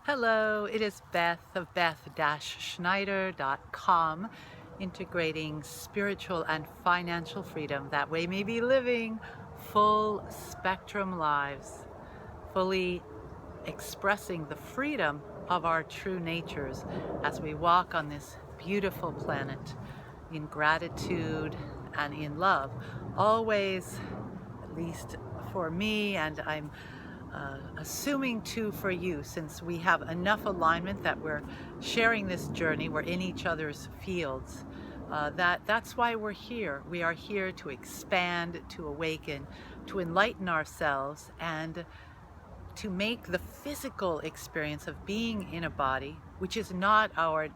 Hello, it is Beth of beth-schneider.com, integrating spiritual and financial freedom that we may be living full spectrum lives, fully expressing the freedom of our true natures as we walk on this beautiful planet in gratitude and in love. Always, at least for me, and I'm assuming too for you, since we have enough alignment that we're sharing this journey, we're in each other's fields. That's why we're here. We are here to expand, to awaken, to enlighten ourselves, and to make the physical experience of being in a body, which is not our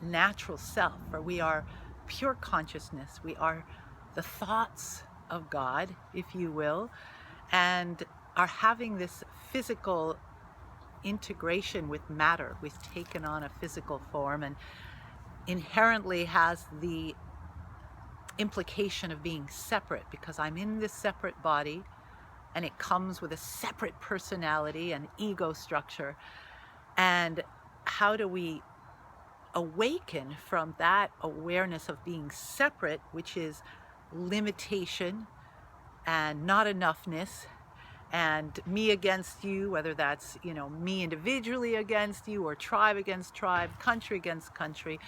natural self, for we are pure consciousness. We are the thoughts of God, if you will, and are having this physical integration with matter. We've taken on a physical form and inherently has the implication of being separate, because I'm in this separate body and it comes with a separate personality and ego structure. And how do we awaken from that awareness of being separate, which is limitation and not enoughness, and me against you, whether that's, me individually against you or tribe against tribe, country against country.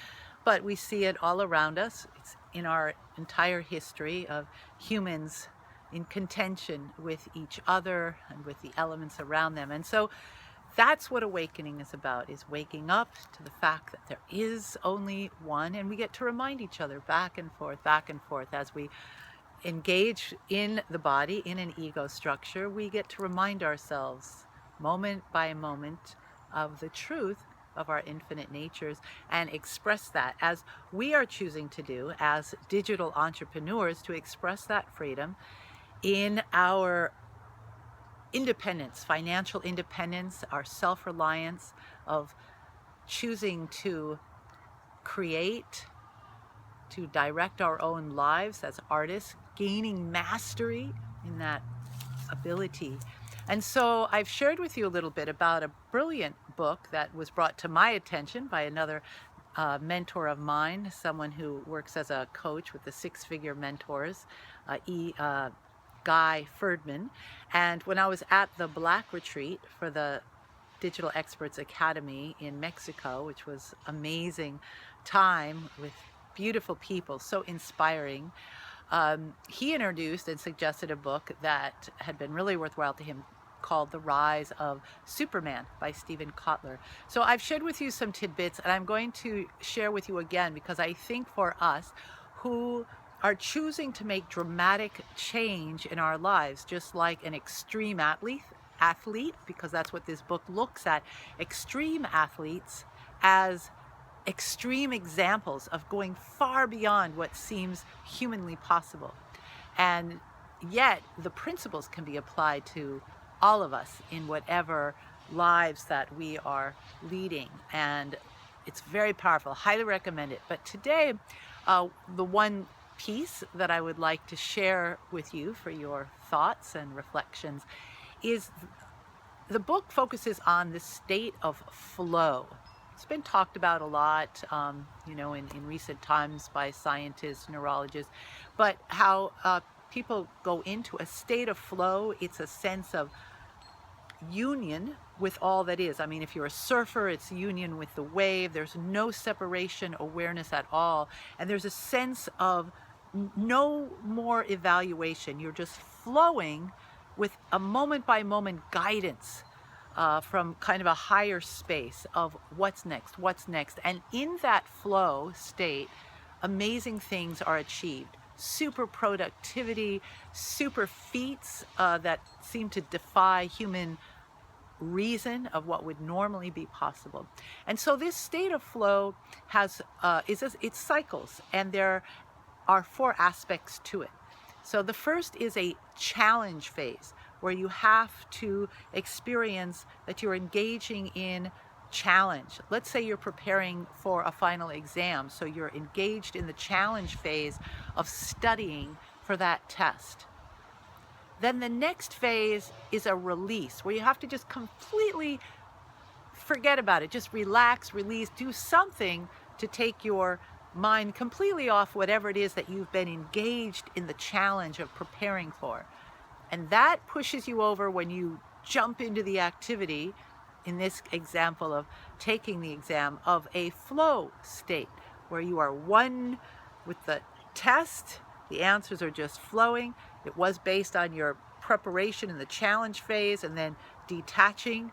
But we see it all around us. It's in our entire history of humans in contention with each other and with the elements around them. And so that's what awakening is about, is waking up to the fact that there is only one, and we get to remind each other back and forth as we engage in the body, in an ego structure. We get to remind ourselves moment by moment of the truth of our infinite natures and express that, as we are choosing to do as digital entrepreneurs, to express that freedom in our independence, financial independence, our self-reliance of choosing to create, to direct our own lives as artists, gaining mastery in that ability. And so I've shared with you a little bit about a brilliant book that was brought to my attention by another mentor of mine, someone who works as a coach with the Six-Figure Mentors, Guy Ferdman. And when I was at the Black Retreat for the Digital Experts Academy in Mexico, which was amazing time with beautiful people, so inspiring, he introduced and suggested a book that had been really worthwhile to him, called The Rise of Superman by Steven Kotler. So I've shared with you some tidbits, and I'm going to share with you again, because I think for us who are choosing to make dramatic change in our lives, just like an extreme athlete, because that's what this book looks at, extreme athletes as extreme examples of going far beyond what seems humanly possible. And yet the principles can be applied to all of us in whatever lives that we are leading. And it's very powerful. Highly recommend it. But today, the one piece that I would like to share with you for your thoughts and reflections is the book focuses on the state of flow. It's been talked about a lot, in recent times by scientists, neurologists, but how people go into a state of flow. It's a sense of union with all that is. I mean, if you're a surfer, it's union with the wave. There's no separation awareness at all. And there's a sense of no more evaluation. You're just flowing with a moment by moment guidance from kind of a higher space of what's next. And in that flow state, amazing things are achieved. Super productivity, super feats that seem to defy human reason of what would normally be possible. And so this state of flow has it cycles, and there are four aspects to it. So the first is a challenge phase, where you have to experience that you're engaging in challenge. Let's say you're preparing for a final exam, so you're engaged in the challenge phase of studying for that test. Then the next phase is a release, where you have to just completely forget about it. Just relax, release, do something to take your mind completely off whatever it is that you've been engaged in the challenge of preparing for. And that pushes you over when you jump into the activity, in this example of taking the exam, of a flow state where you are one with the test. The answers are just flowing. It was based on your preparation in the challenge phase, and then detaching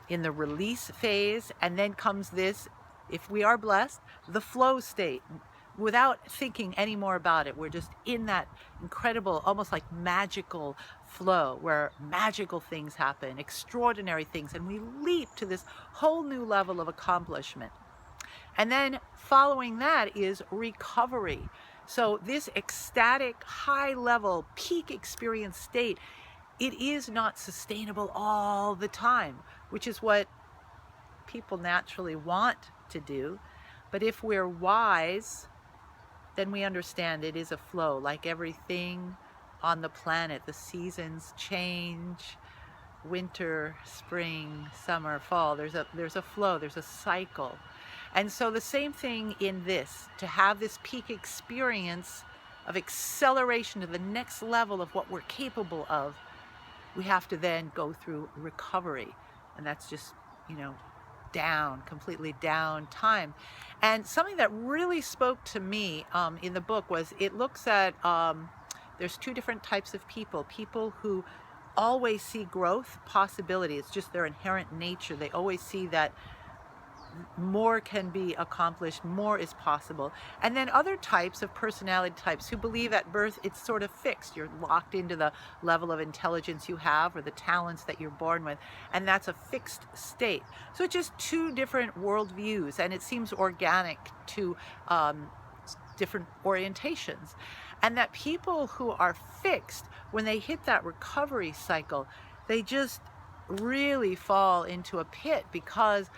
in the release phase. And then comes this, if we are blessed, the flow state. Without thinking any more about it, we're just in that incredible, almost like magical flow where magical things happen, extraordinary things, and we leap to this whole new level of accomplishment. And then following that is recovery. So this ecstatic, high level, peak experience state, it is not sustainable all the time, which is what people naturally want to do. But if we're wise, then we understand it is a flow. Like everything on the planet, the seasons change, winter, spring, summer, fall. There's a flow, there's a cycle. And so the same thing in this, to have this peak experience of acceleration to the next level of what we're capable of, we have to then go through recovery. And that's just, down, completely down time. And something that really spoke to me in the book was, it looks at, there's two different types of people who always see growth, possibility. It's just their inherent nature. They always see that more can be accomplished, more is possible. And then other types of personality types who believe at birth it's sort of fixed. You're locked into the level of intelligence you have or the talents that you're born with, and that's a fixed state. So it's just two different worldviews, and it seems organic to different orientations. And that people who are fixed, when they hit that recovery cycle, they just really fall into a pit, because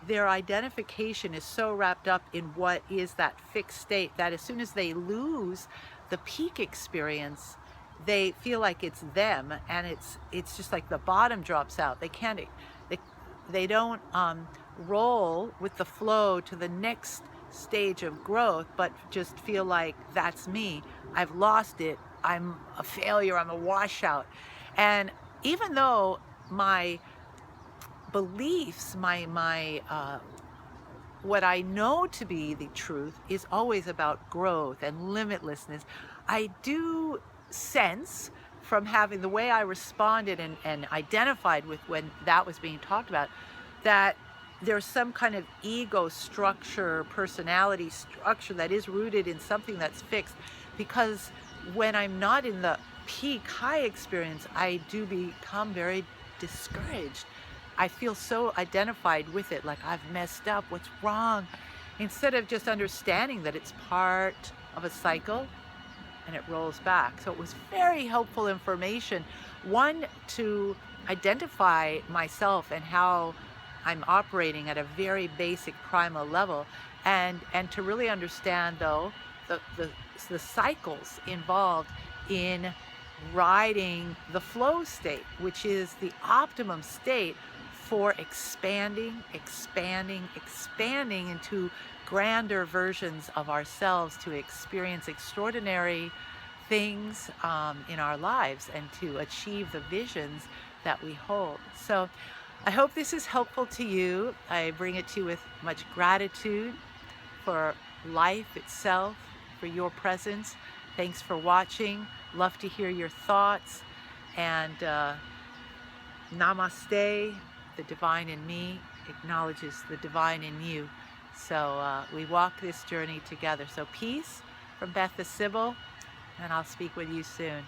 their identification is so wrapped up in what is that fixed state that as soon as they lose the peak experience, they feel like it's them, and it's just like the bottom drops out. They don't roll with the flow to the next stage of growth, but just feel like, that's me, I've lost it, I'm a failure, I'm a washout. And even though my beliefs, what I know to be the truth is always about growth and limitlessness, I do sense from having the way I responded and identified with when that was being talked about, that there's some kind of ego structure, personality structure that is rooted in something that's fixed. Because when I'm not in the peak high experience, I do become very discouraged. I feel so identified with it, like I've messed up, what's wrong? Instead of just understanding that it's part of a cycle and it rolls back. So it was very helpful information. One, to identify myself and how I'm operating at a very basic primal level, and to really understand, though, the cycles involved in riding the flow state, which is the optimum state for expanding into grander versions of ourselves, to experience extraordinary things in our lives, and to achieve the visions that we hold. So I hope this is helpful to you. I bring it to you with much gratitude for life itself, for your presence. Thanks for watching. Love to hear your thoughts. And namaste. The divine in me acknowledges the divine in you. So we walk this journey together. So peace from Beth the Sybil, and I'll speak with you soon.